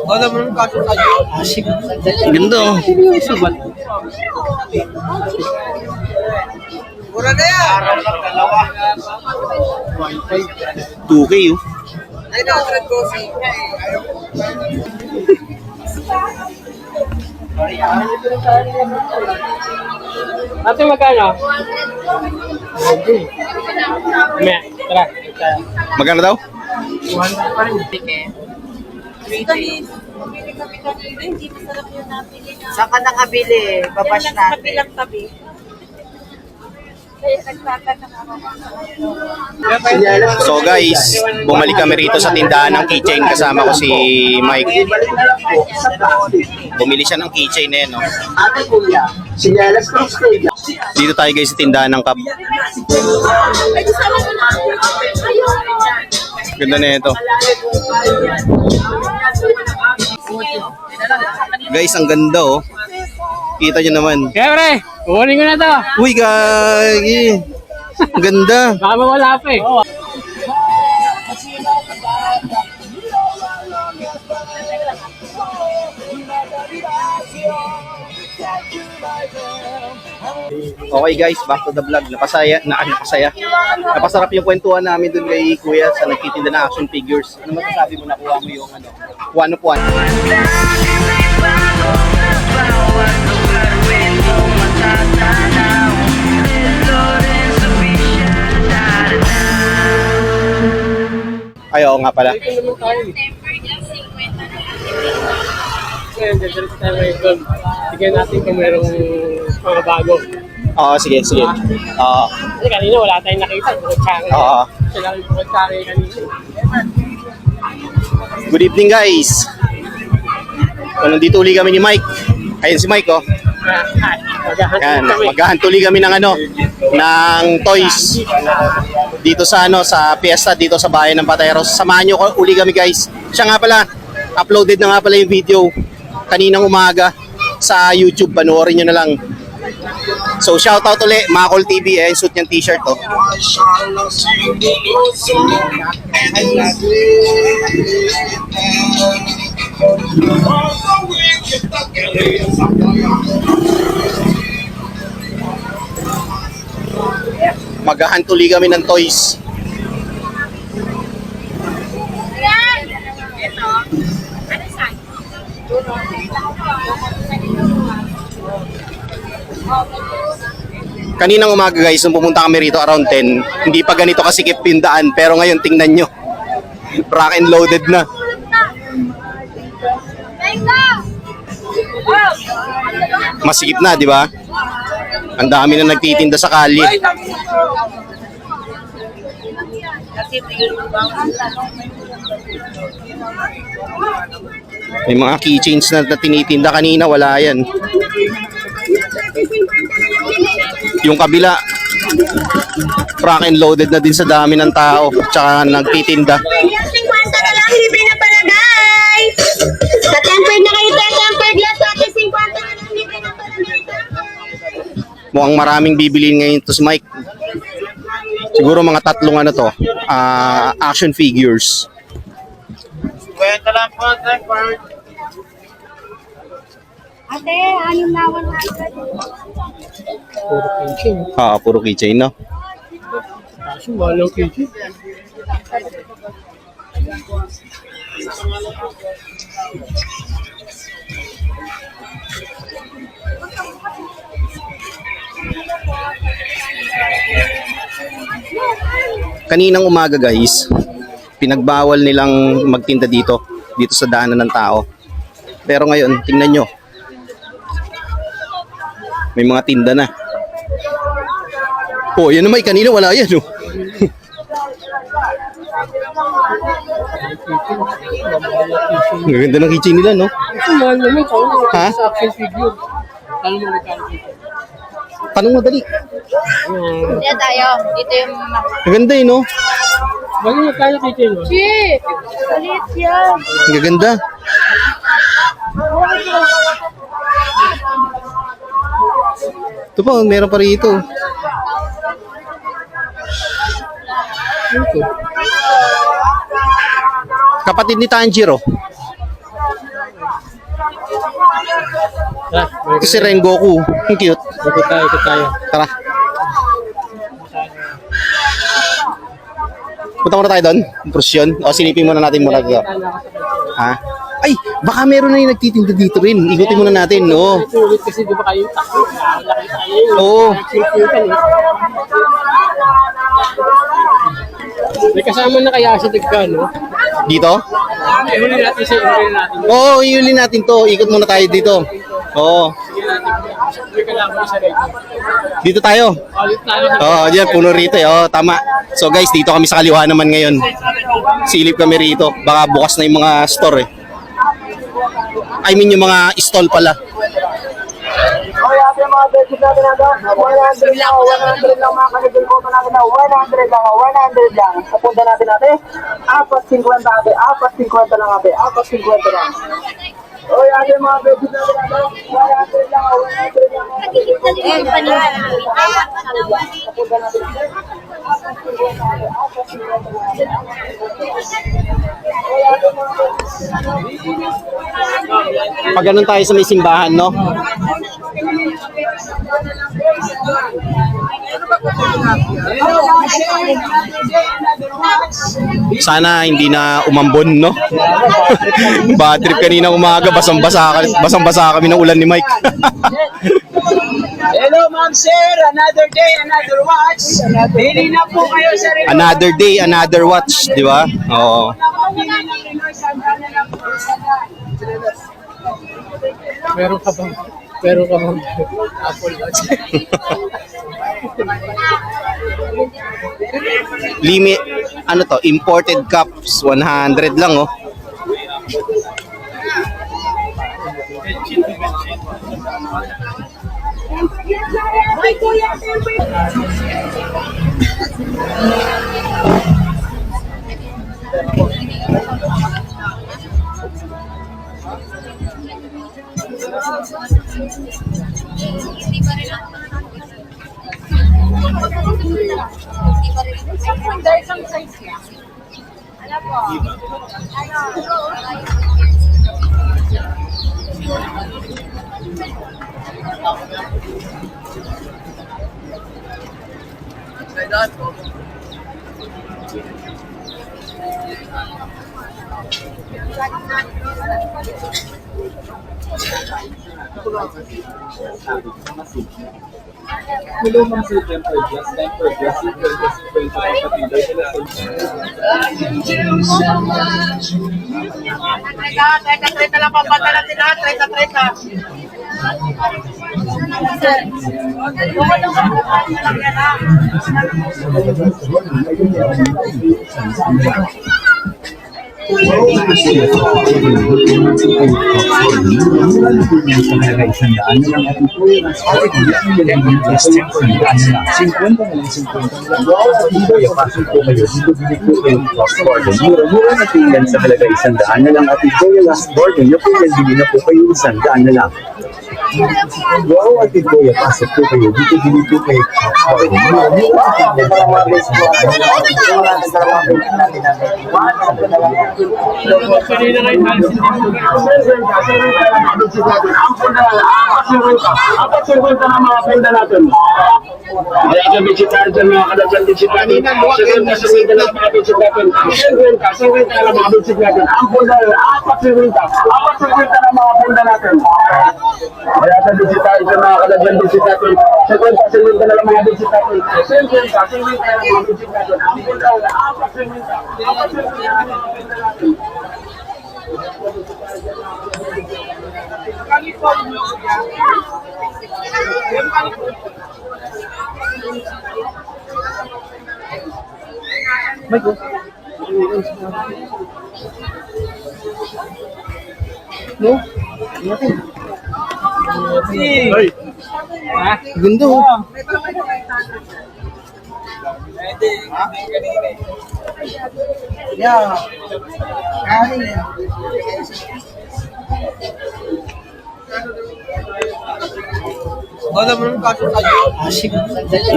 Alam mo nung kaso tayo. Ganda oh. Mura na yan. 2K oh. 900 ko si. Ate, magkano? Meh, tara. Magkano daw? 200 pa rin. Hindi masarap yung napili na. Saan ka nakabili? Babash Yan lang sa natin. kabilang tabi. Kaya nagtatanong ako. So guys, bumalik kami rito sa tindahan ng keychain. Kasama ko si Mike. Bumili siya ng keychain na yan, no? Dito tayo guys sa tindahan ng cup. Ay, kasama mo na. Ayun. Ganda na ito. Guys, ang ganda oh. Kita nyo naman. Kaya pre, kukunin ko na to. Uy, gagi. Ang ganda. Baka mawala pa eh. Okay guys, back to the vlog. Napasarap yung kwentuhan namin dun kay Kuya sa nagtitinda ng action figures. Ano masasabi mo, nakuha mo yung ano, one of one? Ay, oo nga pala. Ito naman tayo. Ngayon, dadalit tayo ngayon doon. Tignan natin kung merong mga bago. Oo, sige, sige. Kasi kanina wala tayong nakita. Bukod sa akin. Oo. Siya lang yung bukod sa akin kanina. Good evening guys. So, nandito uli kami ni Mike. Ayun si Mike oh. Yan, maghahantuli kami ng ano, ng toys dito sa ano, sa piyesta dito sa bayan ng Pateros. Samahan niyo uli kami guys. Siya nga pala, uploaded na nga pala yung video kaninang umaga sa YouTube. Panoorin niyo na lang. So shoutout ulit Makol TV, eh, suit niyang t-shirt oh. Maghahantuli kami ng toys. Ayan. Ito. Ano saan? Kaninang umaga guys, nung pumunta kami rito around 10, hindi pa ganito kasikip yung daan. Pero ngayon tingnan nyo, rock and loaded na. Masikip na, di ba? Ang dami na nagtitinda sa kalye. May mga keychains na tinitinda kanina, wala yan. Yung kabila, rock and loaded na din sa dami ng tao, tsaka nagtitinda. 50 na lang, libre na pala guys. Sa tempered na kayo, tempered glass natin, 50 na lang, libre na pala guys. Mukhang maraming bibiliin ngayon to si Mike. Siguro mga tatlong ano to, action figures. Kwenta lang po, tempered. Ate, ayun na 100. Puro keychain. Puro keychain, no? Kaso walang keychain. Kaninang umaga guys, pinagbawal nilang magtinda dito sa daanan ng tao. Pero ngayon, tingnan nyo, may mga tinda na. Oh, yan naman, kanina wala yan oh. Ang ganda ng keychain nila, no? Ito mahal naman. Ha? Sa action figure. Ano mo magkano dito? Tanong mo dali. Dito tayo. Dito yung Ang ganda eh, no? Bakit magkano keychain mo? Chi! Ulit yan. Ang gaganda. Ito pa, meron pa rito. Ito. Kapatid ni Tanjiro. Tara, Ito si Rengoku. Ang cute. ikot tayo. Tara. Punta muna tayo doon. Prosyon. O, sinipin muna natin muna dito. Ha? Ay, baka meron na yung nagtitinda dito rin. Ikutin muna natin, no? Sulit kasi di ba kayo takbo? Nakita kayo yung Oo. nagsikitan eh. May kasama na kaya sa tigka, no? Dito? Ihuli natin siya, ihuli natin. Oo, iuli natin to. Ikot muna tayo dito. Oo. May kalaban siya rito. Dito tayo. Ulit tayo. Oo, dyan, puno rito. Oo, tama. So guys, dito kami sa kaliwa naman ngayon. Silip kami rito. Baka bukas na yung mga store eh. I mean yung mga stall pala. Okay, ate mga beses natin na daw. 100 lang mga kanigil ko na natin na 100 lang. Papunta natin ate. 4.50 ate, 4.50 lang ate, 4.50 lang. Okay, ate mga beses natin na daw. 100 lang. Papunta natin ate. Pag ganun tayo sa may simbahan, no? Sana hindi na umambon, no? Bad trip kanina umaga, basang-basa kami ng ulan ni Mike. Hello ma'am sir, another day, another watch. Bili na po kayo sa rin. Another day, another watch, di ba? Oo. Meron ka bang Apple Watch? Limit, ano to, imported cups, 100 lang, oh. Treta lang papunta natin na, treta. Mura na tingnan sa halaga 100 na lang at ito yung last board nyo po yan, bili na po kayo 100 na lang. Wow, at ito yung pasok po kayo, dito bili po kayo. Mura na tingnan sa halaga 100 Kanina kayo halos hindi mo na mga penda natin. Kaya ka bisitahan dyan mga kadagyan bisitahan. Sasawin ka lang mga bisitahan. Sasawin ka lang mga bisitahan. Ang punda, 4.50 na mga penda natin. Kaya ka bisitahan dyan mga kadagyan bisitahan. Sasawin ka lang mga bisitahan. Sasawin ka lang mga bisitahan. Ang punda, 4.50 na mga penda natin. Ganda, oh.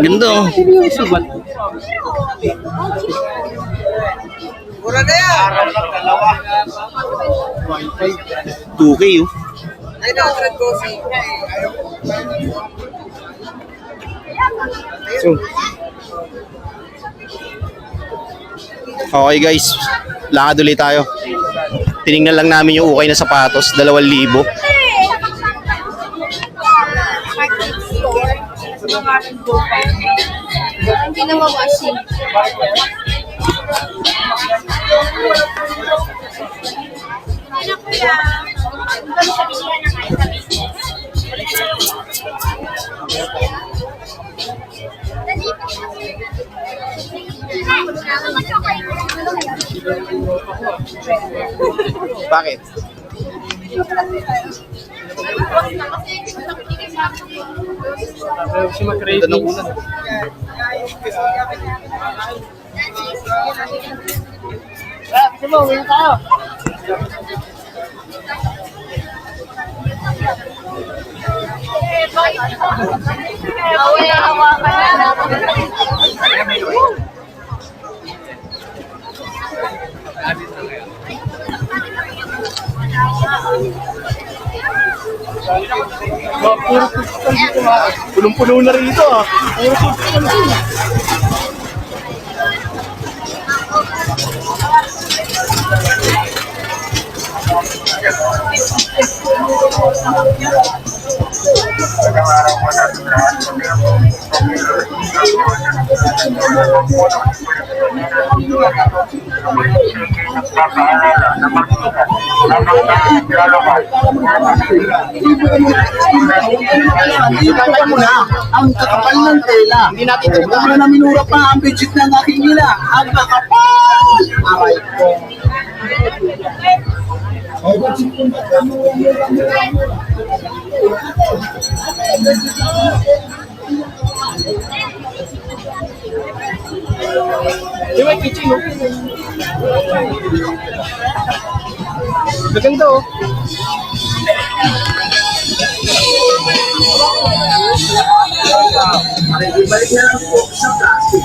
Ganda, oh. Mura na yan. 2K, oh. So, okay guys, lakad ulit tayo. Tinignan lang namin yung ukay na sapatos, 2,000. Hindi na mawashing. Bakit? Ayaw siya mag-cravings. Gusto mo, uwi na tayo. Puro pusto dito ha. Punong-puno na rin ito ha. Puro pusto na rin. Ipakita mo na ang kakapal ng tela. Hindi natin ito. Wala na minura pa ang budget ng aking nila. Ang kakapal! Aray ko. Di ba kitchen no? Maganda oh. Balik na lang po sa plastic.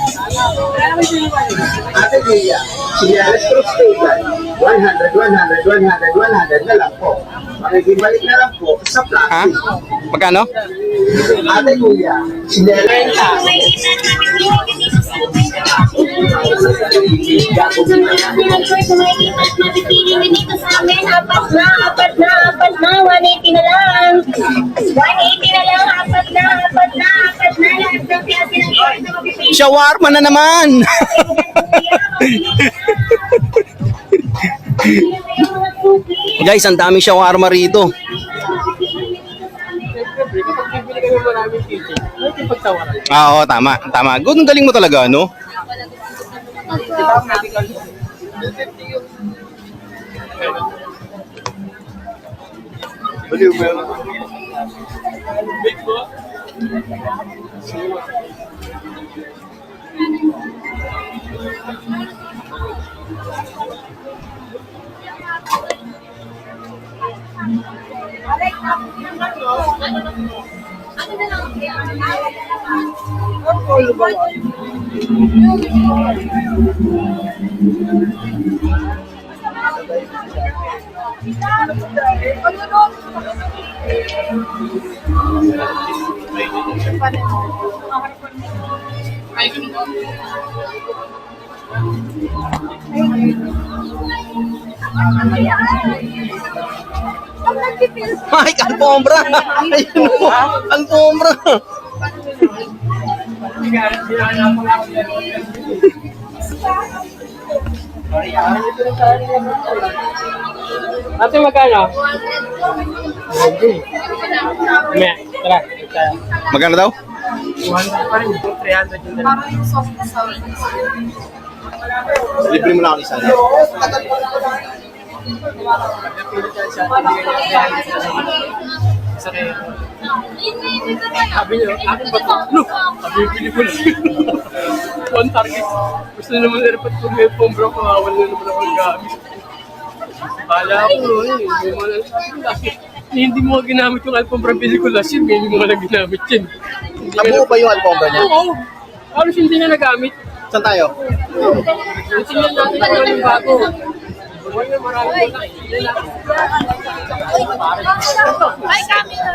Ate Lia, Signales Cross Table, 100, 100, 100, 100 na lang po. Makikibalik na lang po sa Ha? plastic. Magkano? Ate Kuya, Signales Apat na, 180 na lang. 180 na lang, apat na. Lahat ng klase ng short na mapipili. Shawarma na naman! Guys, ang daming shawarma rito. Siyempre, kapag bibili ka ng maraming kitchen, may pagtawaran. Oo, tama. Good, ang galing mo talaga, no? Mike, alpombra! Ayun mo! Alpombra! Ate, magkano? May, tara. Magkano daw? 100 pa rin. 300 yung dalawa. Libre mo lang ako isa. Sabi niyo, akin ba ito? No! Sabi ko na. One target. Gusto naman na dapat kung may pombra ko, wala na naman ako gamit. Kala ko, hindi mo na hindi mo ginamit yung alpombra pili ko last year, hindi mo na ginamit yun. Nabuo ba yung alpombra niya? Oo! Halos hindi na nagamit. Saan tayo? Tingnan natin kung anong bago. Marami na. Ay, camera.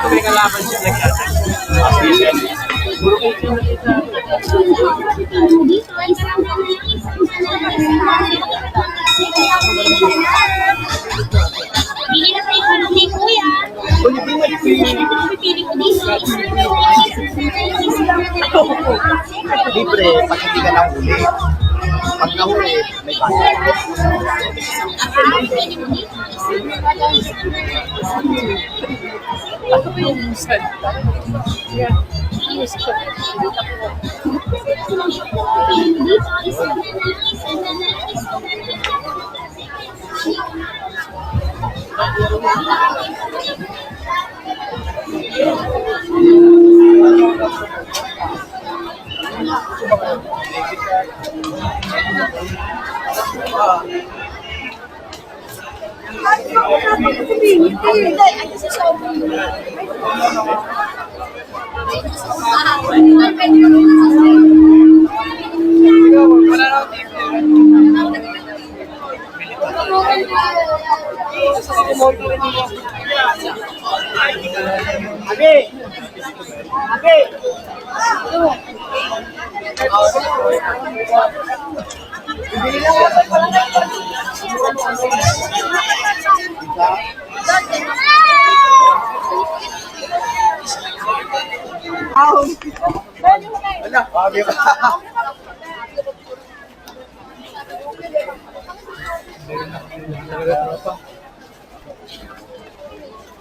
May kalaban siya Bili na kayo ng ni Kuya. Pipili ko dito. Libre, pag hindi ka nahuli. Pag nahuli, may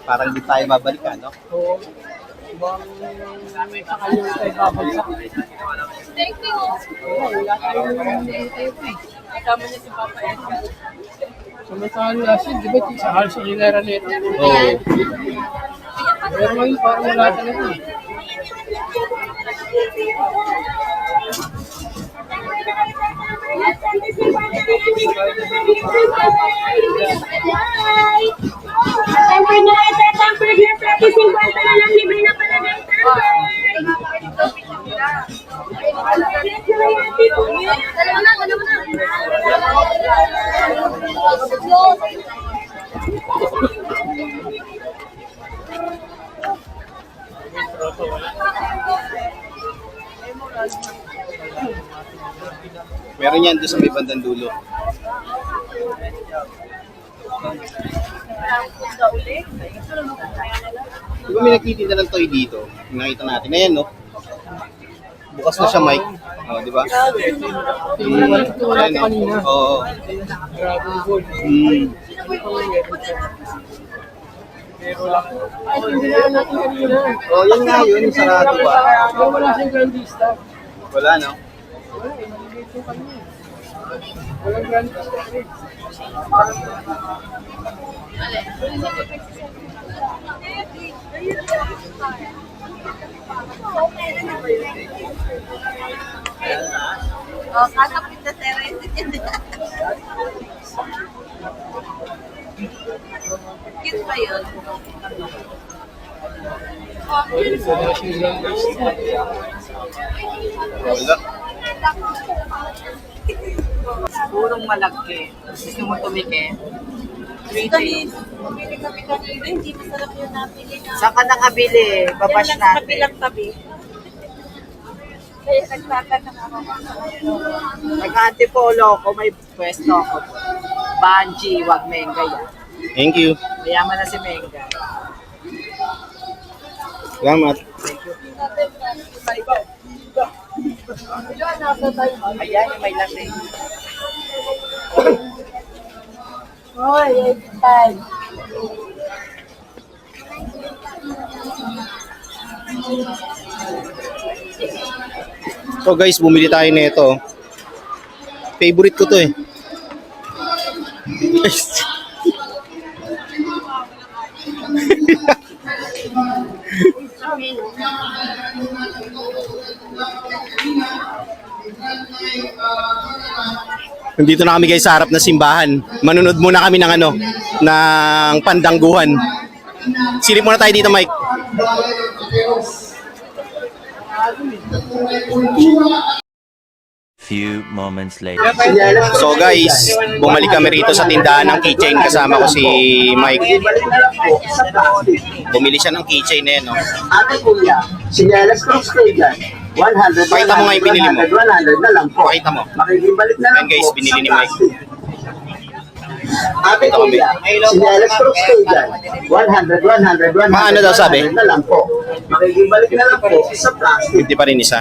parang di tayo babalikan, no? Thank you. Kasama niya si Papa Ed. Samantahan last year, di ba? Sa halos sa hilera nito. Oo. Pero ngayon parang wala talaga. Tempered na ito, tempered na 50 na lang, libre na pala na ito. Meron yan doon sa may bandang dulo. Di ba may nagtitinda ng toy dito? Yung nakita natin. Ayan, no? Bukas na siya, Mike. Oh, di ba? Ayan, no? Oo. Hmm. Oh, yan nga yun. Sarado ba? Wala siyang grandista. Wala, no? Walang grandista. Oh, kakapit na terrace. Cute ba yun? Wala siyang grandista. Wala. Purong malaki. Gusto mo tumiki? Pumili kami kanina, hindi masarap yung napili na. Saan ka nakabili? Babash Yan lang sa natin. kabilang tabi. Kaya nagtatanong ako. Nag-antipolo ko, may pwesto ako. Banji, wag Menga yan. Thank you. Mayaman na si Menga. Salamat. Ayan, yung may lasing. Hoy, tay. So guys, bumili tayo nito. Favorite ko to eh. Nandito na kami guys sa harap na simbahan. Manunod muna kami ng ano, ng pandangguhan. Silip muna tayo dito, Mike. Few moments later. So guys, bumalik kami rito sa tindahan ng keychain. Kasama ko si Mike. Ibalik na lang po sa plastic. Bumili siya ng keychain na yan, no? Ate Kuya, sinyalas cross kayo dyan. 100, Pakita mo nga yung binili mo. 100 na lang po. Pakita mo. Makikibalik na lang Yan guys, po binili ni sa Mike. plastic. Ate Kuya, sinyalas cross kayo dyan. 100, 100, 100. Ano daw sabi? 100 na lang po. Makikibalik na lang po sa plastic. 50 pa rin isa.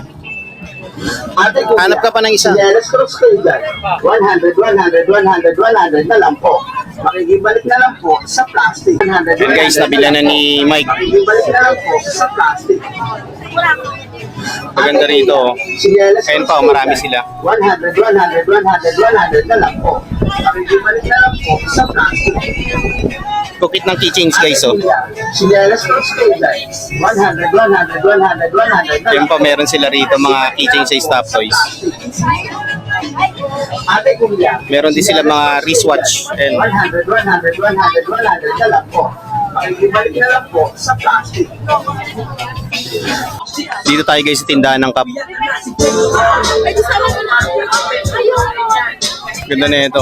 Ate Kuya, Hanap ka pa ng isa. sinyalas cross kayo dyan. 100, 100, 100, 100 na lang po. Makikibalik na lang po sa plastic. 100, Yan guys, nabila na ni Mike. Makikibalik na lang po sa plastic. Maganda rito. Ayun pa, marami sila. 100, 100, 100, 100 na lang po. Makikibalik na lang po sa plastic. Kukit ng keychains guys, oh. Sinyalas cross kayo dyan. 100, 100, 100, 100 na Ayun lang pa, meron sila rito mga keychains sa Stop Toys. Ate Kuya, Meron din sila mga wristwatch. And 100, 100, 100, 100 na lang po. Makikibalik na lang po sa plastic. dito tayo guys sa tindahan ng cup. Ganda na ito.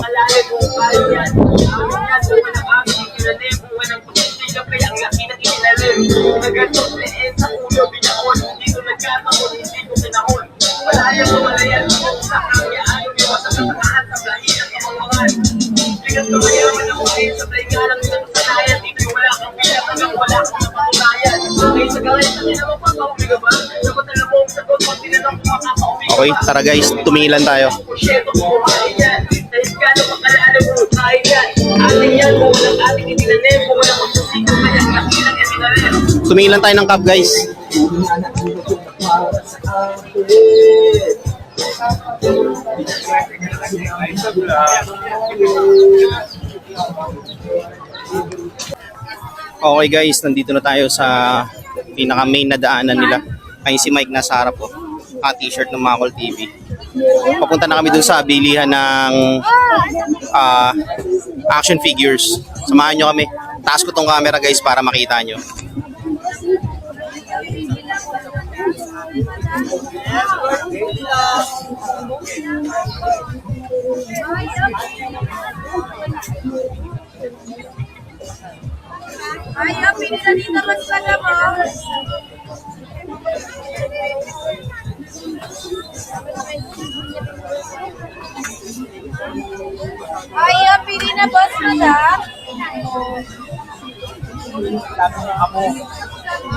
Okay, tara guys, tumingilan tayo. Tumingilan tayo ng cup guys. Okay guys, nandito na tayo sa pinaka main na daanan nila. Ayun si Mike nasa harap po. T-shirt ng Macol TV. Papunta na kami dun sa bilihan ng action figures. Samahan nyo kami. Taas ko tong camera guys para makita nyo. Ayaw, pinila dito mas pala mo. Ayaw, pili na boss mo da.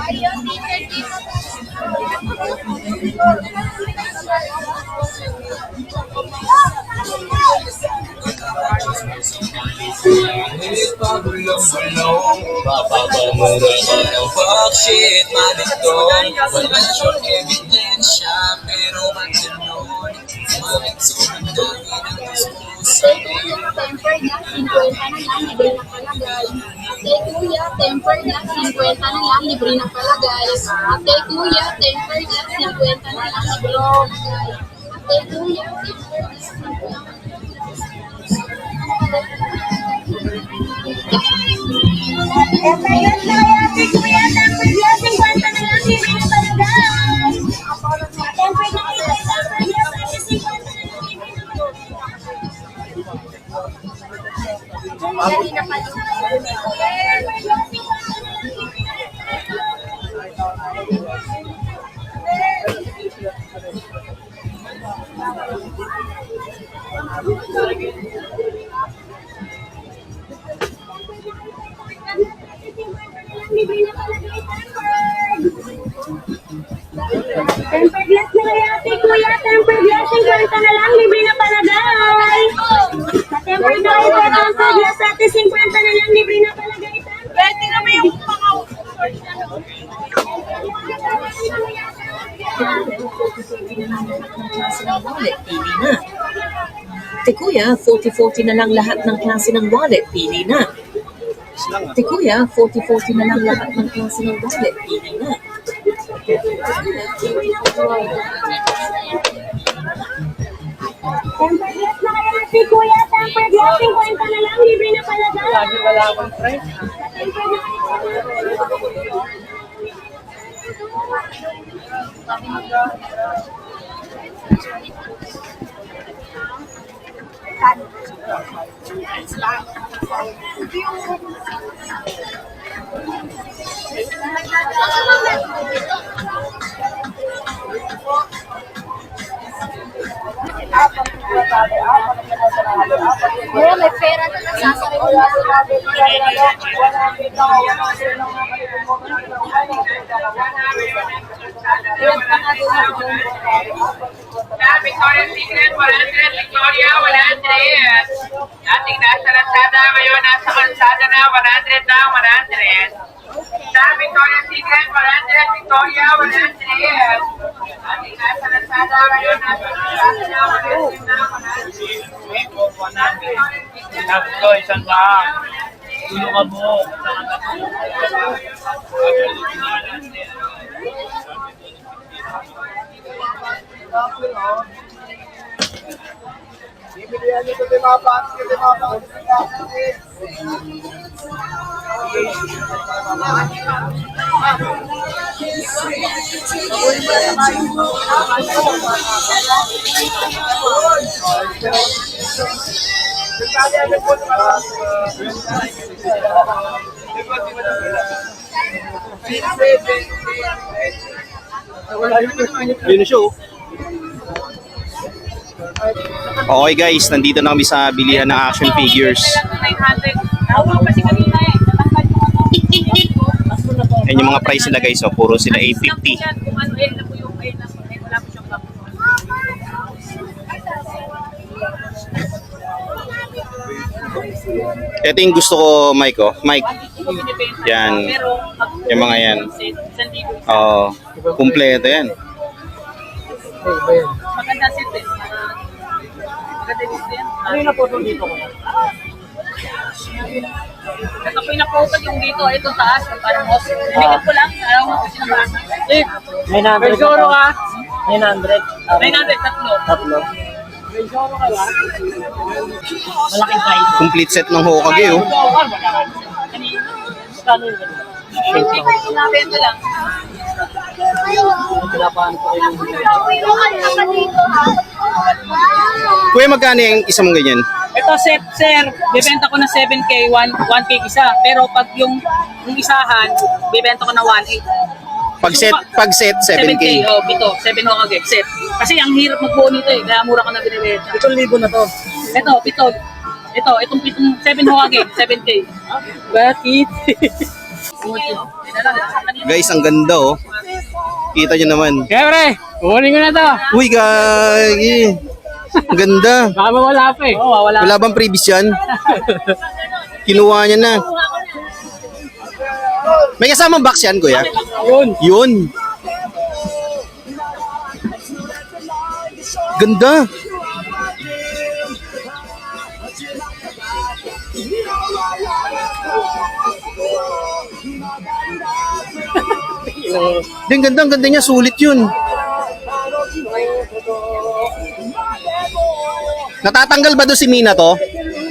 Ayaw, t-shirt dito. Pagulong-gulong, mapapamura ka ng backshit, manitong wala siyang ebidensya, pero magdalon, magsunog dami ng gusto sa iyo. Tempered na, 50 na lang, libre na palagay. Ate kuya, tempered na, 50 na lang, libre na palagay. Ate kuya, tempered na, 50 na lang, libre na palagay. Ate kuya, tempered na, 50 na lang. Tempered na kaya, ate kuya, tempered na, 50 na lang, libre na palagay. Tempered na kaya, tempered na, 50 na lang, libre na Tempered glass na kaya, ate kuya, tempered glass, 50 na lang, libre na palagay. Tempered na kaya, tempered glass, ate, 50 na lang, libre na palagay. Pwede na may yung mga Wallet, pili na. Te kuya, 40-40 na lang lahat ng klase ng wallet, pili na. Te kuya, 40-40 na lang lahat ng klase ng wallet, pili na. tempered glass na kaya, ate kuya, tempered glass, 50 na lang, libre na palagay. Tempered na kaya, Kuya, may pera na nagsasarili na. Victoria's Secret, 100. Victoria, 100. Dating nasa Lazada, ngayon nasa kalsada na, 100 na, 100. Sa Victoria's Secret, 100. Victoria, 100. Dating nasa Lazada, ngayon nasa kalsada na, 100 na, 100. Ito, isang lang. Tulong ka mo. Bibigyan nyo ito 5 bucks, 5 bucks. Yun na siya oh. Okay guys, nandito na kami sa bilihan ng action figures. Yan yung mga price nila guys, oh. Puro sila 850. Ito yung gusto ko, Mike, oh. Mike. Yan. Yung mga yan. Oo. Kumpleto yan. Maganda set eh. Maganda din. Ano yung napoto dito ko? Ito po yung napotag yung dito. Ito taas. Parang mos. Binigyan ko lang. Alam mo kasi naman. Eh, 900. Bersoro ka? 900. 900, tatlo. Bersoro ka ba? Malaking price. Complete set ng Hokage, oh. Kano yun? 20. Nabenta lang. Kuya, magkano yung isa mong ganyan? Ito set, sir, bibenta ko na 7K, 1K isa. Pero pag yung isahan, bibenta ko na 1.8. Pag set 7K. Oh, ito, 7 Hokage, set. Kasi ang hirap magbuo nito eh, kaya mura ko na binibenta. 7,000 na to. Itong 7 Hokage, 7K. Bakit? Guys, ang ganda, oh. Kita nyo naman. Siyempre, kukunin ko na to. Uy, gagi. Ang ganda. Baka mawala pa eh. Oo, wala. Wala bang previous yan? Kinuha niya na. May kasamang box yan, kuya? Yun. Ganda. Ang ganda niya, sulit yun. Natatanggal ba doon si Mina to?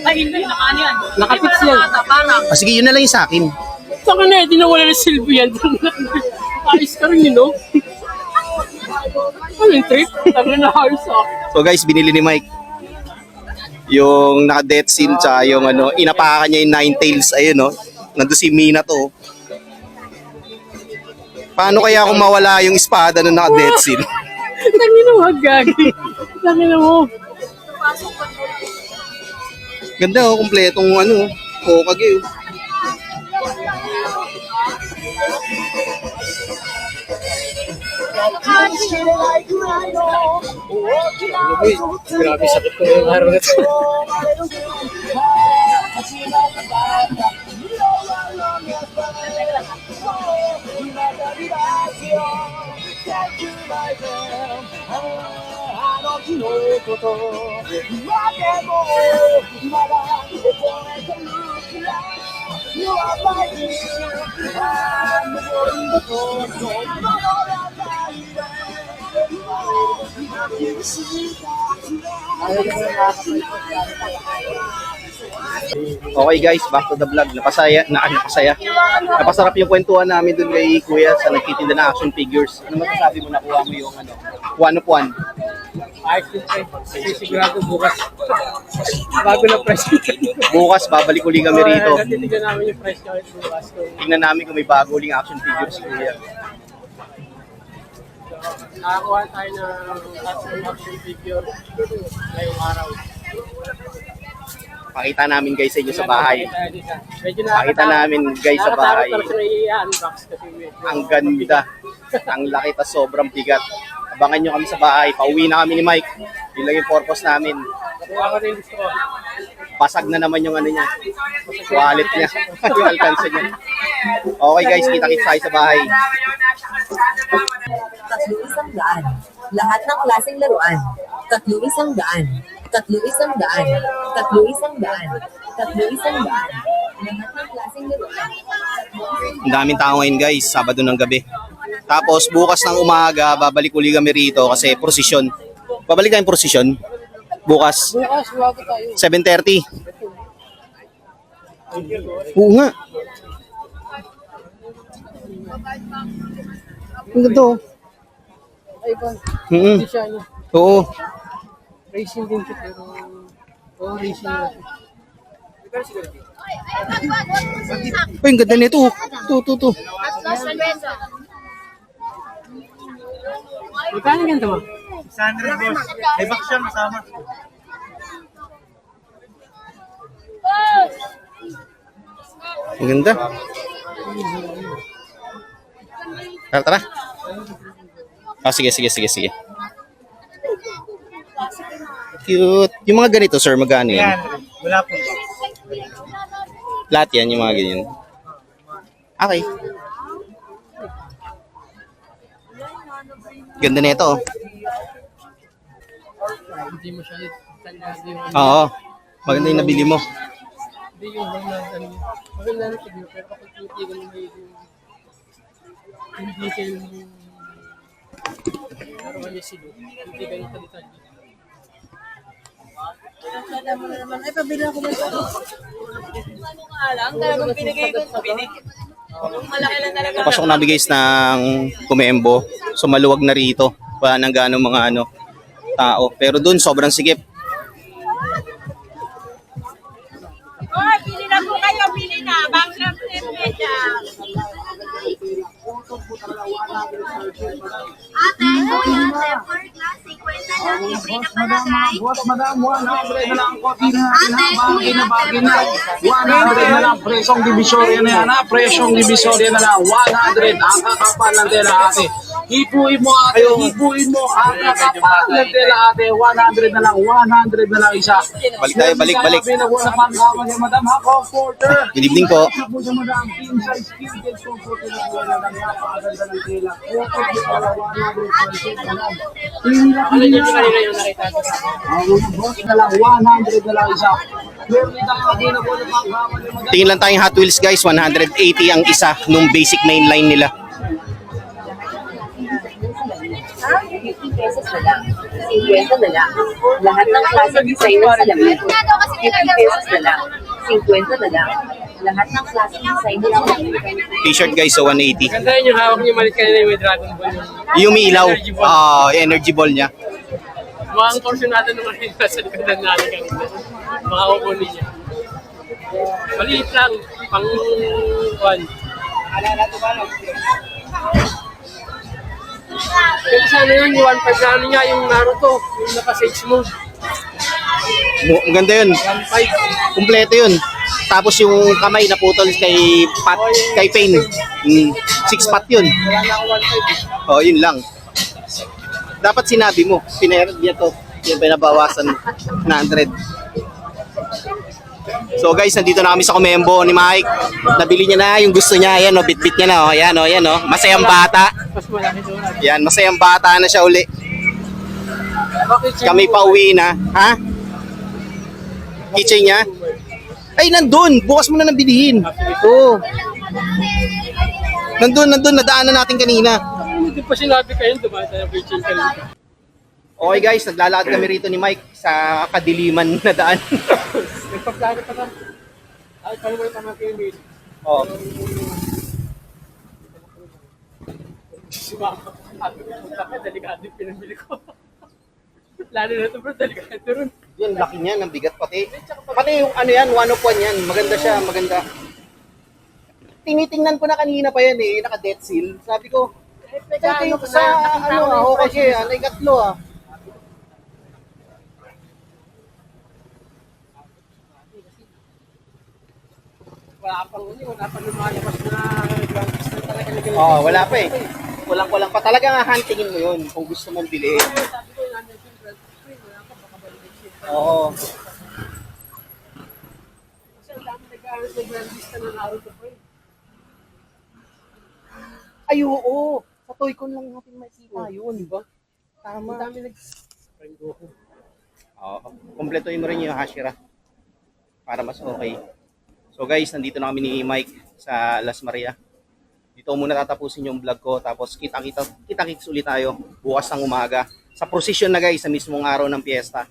Ay, hindi. Nakaano yan? Nakapits yan. Ah, sige, yun na lang yung sa akin. Sa kanya, di na wala na silbi yan. Ayos ka rin yun, no? Ano yung trip? Sabi na ayos ah. So guys, binili ni Mike yung naka-death seal tsaka yung ano, inapakan niya yung 9 tails. Ayun, no? Nandun si Mina to. Paano kaya kung mawala yung espada na naka-death seal? Tangin na wag, gagi. Tangin na mo. Ganda, oh, kumpletong ano, Hokage. Uy, grabe sakit ko yung araw na ito. Okay guys, back to the vlog. Napasarap yung kwentuhan namin dun kay Kuya sa nagtitinda ng action figures. Ano masasabi mo, nakuha mo yung ano, one of one? Ayos din tayo. Kasi sigurado bukas. Bago na price. Bukas, babalik uli kami rito. Titignan namin yung price niya bukas. Tingnan namin kung may bago uling action figures, Kuya. Nakakuha tayo ng action figure ngayong araw. Pakita namin guys sa inyo sa bahay. Medyo Pakita namin guys sa bahay. Pero siya i-unbox kasi Ang ganda. Ang laki ta, sobrang bigat. Abangan nyo kami sa bahay. Pauwi na kami ni Mike. Yun lang yung purpose namin. ako rin gusto ko. Pasag na naman yung ano niya. Wallet niya. Yung alkansa niya. Okay guys, kita-kits tayo sa bahay. 300. Lahat ng klaseng laruan. 300. 300. 300. 300. Lahat ng klaseng laruan. Ang daming tao ngayon guys, Sabado ng gabi. Tapos bukas ng umaga, babalik uli kami rito kasi prosesyon. Babalik tayong prosesyon. Bukas. Bukas, bago tayo. 7:30. Oo nga. Ang ganda oh. Ay, ba? Mm-mm. Hindi siya, ano, Oo. racing din siya, pero, racing na siya. Ay, ang ganda nito. Ito. Magkano ganito mo? 600 boss. May box siya masama. Ang ganda. Tara. Ah, sige. Cute. Yung mga ganito, sir, magkano yan? Wala po. Lahat yan, yung mga ganyan. Okay. Ganda nito, oh. Hindi mo siya tanyado yung, Oo. Maganda yung nabili mo. hindi yung mga, maganda na siya, pero kapag titigan mo yung detail mo, naroon niya silo, hindi ganyan ka-detalye. Pasok namin guys ng Kumembo. So maluwag na rito. Wala nang gaano mga tao. Pero dun sobrang sikip. Pili na po kayo, pili na. Background media. Ate, kuya, temper glass, 50 lang, libre na palagay. Boss, madam, 100 na lang ang kopi na Ate, kuya, bagay na. temper 100 na lang, presyong divisorya na yan, ha? Presyong divisorya na lang, 100 ang kakapal ng tela, ate. Hipuin mo, ate, hipuin mo, ang kakapal ng tela, ate. 100 na lang, 100 na lang isa. Balik tayo, balik. Wala pang kawan niya, madam, ha? Comforter. Good evening po. Sa po siya, madam, king size, king size, comforter na po, madam, napakaganda ng tela. Comfort na pala, 100 na lang. Ano yun yung kanina yung nakita ko? Boss na lang, 100 na lang isa. Meron tayong abuna po ng pangkawan niya, madam. Tingin lang tayong Hot Wheels guys. 180 ang isa nung basic mainline nila. 50 pesos na lang. 50 na lang. Lahat ng klaseng design ng salamin. 50 pesos na lang. 50 na lang. Lahat ng klaseng design ng salamin. T-shirt guys, so 180. Ganda yun yung hawak niya malit kanina yung may Dragon Ball. Yung may ilaw. Energy ball. Energy ball niya. Mga ang portion natin naman yung nasa likodan natin kanina. Mga ukuli niya. Maliit lang. Pang 1. Kaya sana yun, yung 1.5 na ano niya, yung Naruto, yung naka-sage mo. Ang ganda yun. 1.5. Kumpleto yun. Tapos yung kamay naputol kay Pain. 6 pat yun. Wala na akong 1.5. Oh, yun lang. Dapat sinabi mo, pinerad niya to. Yung pinabawasan na 100. So guys, nandito na kami sa Kumembo ni Mike. Nabili niya na yung gusto niya. Ayan, bit-bit niya na. Ayan, Masayang bata. Mas malaki doon. Yan, masayang bata na siya uli. Kami pa uwi na. Ha? Kitchen niya? Ay, nandun. Bukas mo na nabilihin. Oo. Nandun. Nadaanan natin kanina. Hindi pa sinabi kayo, dumaan tayo pitching kanina. Okay guys, naglalakad kami rito ni Mike sa kadiliman na daan. Nagpa-plano pa lang. Ay, paano mo yung tama kayo, Mil? Oh. Diba? Sabi ko, punta ka, delikado yung pinamili ko. Lalo na ito bro, delikado rin. Yun, laki niyan, ang bigat pati. Pati yung ano yan, 1 yan. Maganda siya, maganda. Tinitingnan ko na kanina pa yan eh, naka-death seal. Sabi ko, kayo sa ano, okay siya, ang ikatlo ah. Wala pang lumalabas na Grand Prix na talaga naging. Oh, wala pa eh. Walang pa. Talaga nga huntingin mo yun kung gusto mong bilhin. Sabi ko, nandiyan yung Grand Prix, wala pa, baka balik siya. Oo. Kasi ang dami nag-aaral sa Grand Prix na Naruto pa eh. Ay, oo. Sa Toy-Con lang natin makita yun. Diba? Tama. Ang dami nag-Goku. Oo. Kompletuhin mo rin yung Hashira para mas okay. So guys, nandito na kami ni Mike sa Las Maria. Dito muna tatapusin yung vlog ko. Tapos kita-kits ulit tayo bukas ng umaga. Sa procession na guys, sa mismong araw ng piyesta.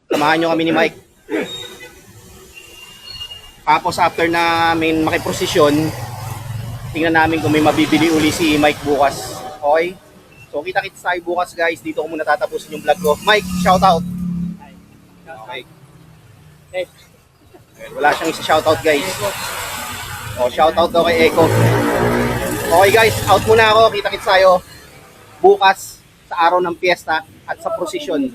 Samahan nyo kami ni Mike. Tapos after namin makiprosesyon, tingnan namin kung may mabibili uli si Mike bukas. Okay? So kita-kits tayo bukas guys. Dito ko muna tatapusin yung vlog ko. Mike, shout out. Okay. Eh, Wala siyang isa shoutout guys. O, shoutout daw kay Echo. Okay guys, out muna ako. Kita-kits tayo bukas sa araw ng piyesta at sa prosesyon.